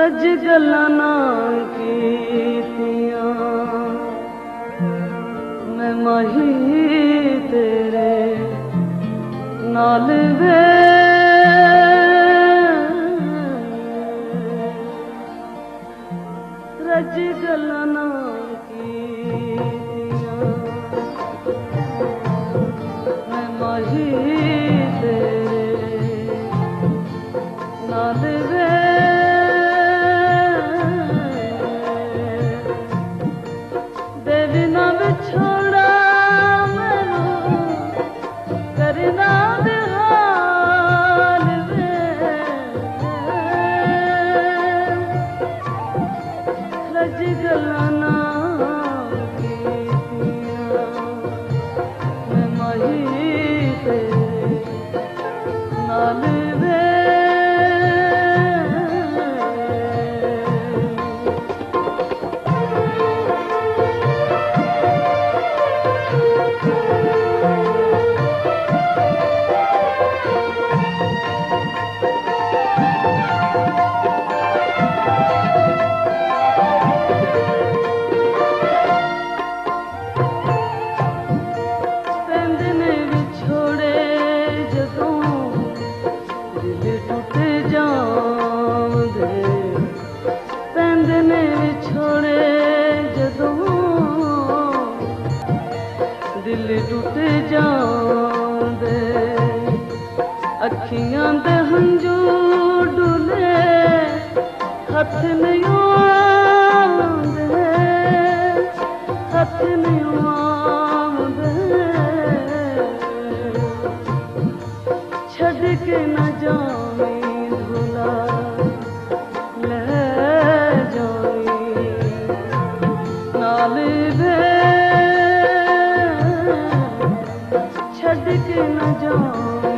रज गल्लां ना कीतियां मैं माही तेरे नाल वे रज गल्लां ना कीतियां मैं माही तेरे नाल वे देवी ना बिछोड़ा मैनू करना बेहाल वे रज गल्लां ना कीतियां मैं माही तेरे नाल वे दिल टुट जांदे अखियां दे हंजू डुले हथ नहीं आंदे हथ नहीं आंदे छड़ के न जावी भुला ले जावी नाल वे छड़ के न जावी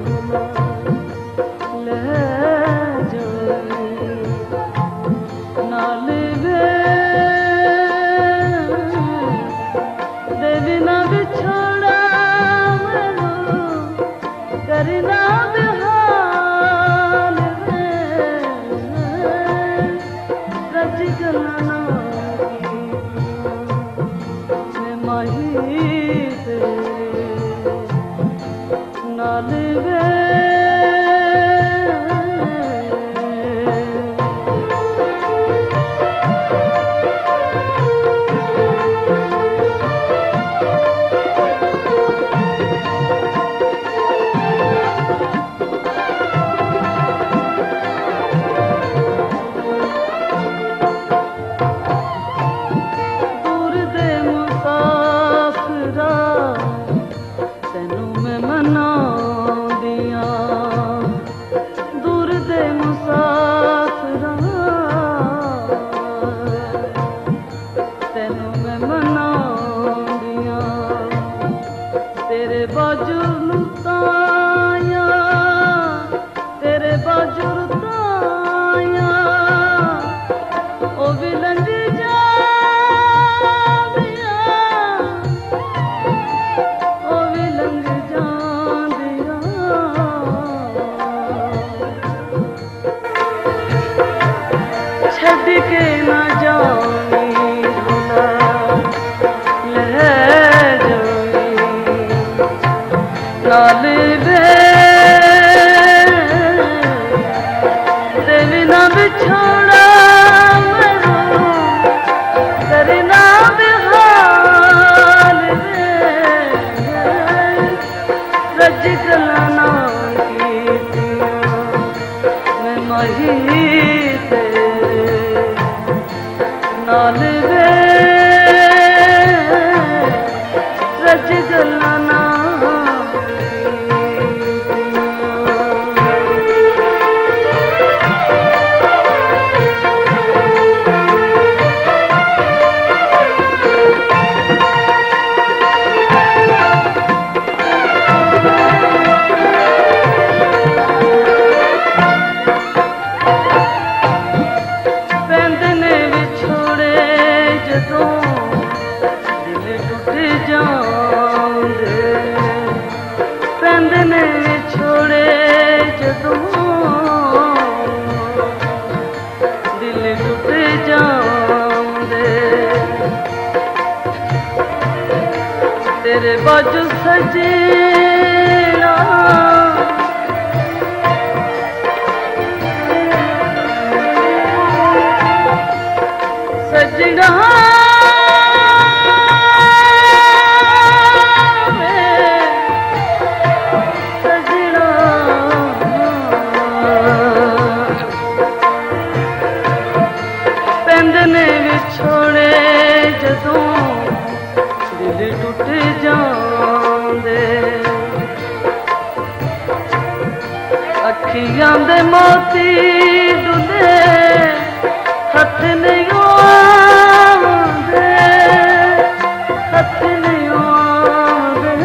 भुला ले जावी नाल वे देवी ना बिछोड़ा मैनू करना बेहाल वे रज गल्लां ना मैं माही तेरे नाल वे दूर दे मुसाफिरा तैनू मैं मनाउंदियां दूर दे मुसाफिरा तैनू मैं मनाउंदियां तेरे बाजू लुटाया तेरे बाजू लुटाया ओ भी लंघ जांदियां ओ भी लंघ जांदियां छड़ के ना जावी भुला ले जावी नाल वे देवी ना बिछोड़ा मैनू करना बेहाल वे रज गल्लां ना कीतियां मैं माही तेरे नाल वे रज गल्लां ना दिल टुट जांदे तेरे बाजू सजना सजना सजना पैंदने विछोड़े जदों दिल टूट जांदे अखियां दे मोती डुले हथ नहीं आंदे हथ नहीं आंदे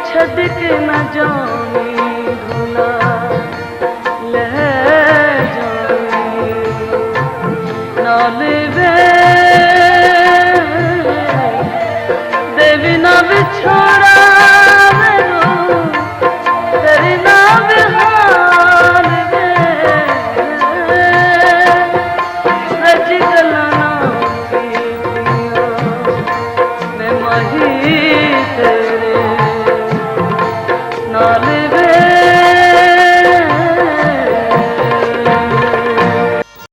छड़ के न जानी भुला ले जानी नाल वे